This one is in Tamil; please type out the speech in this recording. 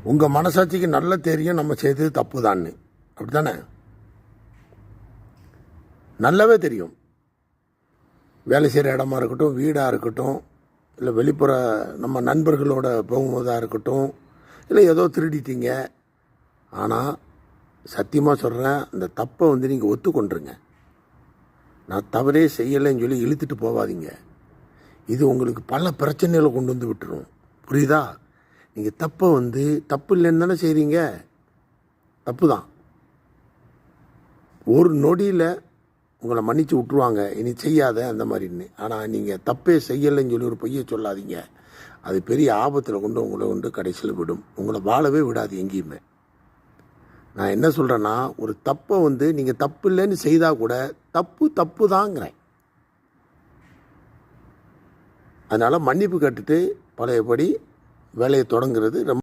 உங்கள் மனசாட்சிக்கு நல்ல தெரியும் நம்ம செய்தது தப்பு தான்னு. அப்படி தானே? நல்லாவே தெரியும். வேலை செய்கிற இடமா இருக்கட்டும், வீடாக இருக்கட்டும், இல்லை வெளிப்புற நம்ம நண்பர்களோட போகும்போதாக இருக்கட்டும், இல்லை ஏதோ திருடிட்டீங்க. ஆனால் சத்தியமாக சொல்கிறேன், அந்த தப்பை நீங்கள் ஒத்துக்கொண்டுருங்க. நான் தவறே செய்யலைன்னு சொல்லி இழுத்துட்டு போகாதீங்க. இது உங்களுக்கு பல பிரச்சனைகளை கொண்டு வந்து விட்டுரும். புரியுதா? நீங்கள் தப்பை தப்பு இல்லைன்னு தானே செய்கிறீங்க. தப்பு தான். ஒரு நொடியில் உங்களை மன்னிச்சு விட்ருவாங்க, இனி செய்யாத அந்த மாதிரின்னு. ஆனால் நீங்கள் தப்பே செய்யலைன்னு சொல்லி ஒரு பொய்யை சொல்லாதீங்க. அது பெரிய ஆபத்தில் உங்களை கடைசியில் விடும். உங்களை வாழவே விடாது எங்கேயுமே. நான் என்ன சொல்கிறேன்னா, ஒரு தப்பை நீங்கள் தப்பு இல்லைன்னு செய்தால் கூட தப்பு தாங்கிறேன். அதனால் மன்னிப்பு கேட்டுட்டு பழையபடி வேலையை தொடங்குறது ரொம்ப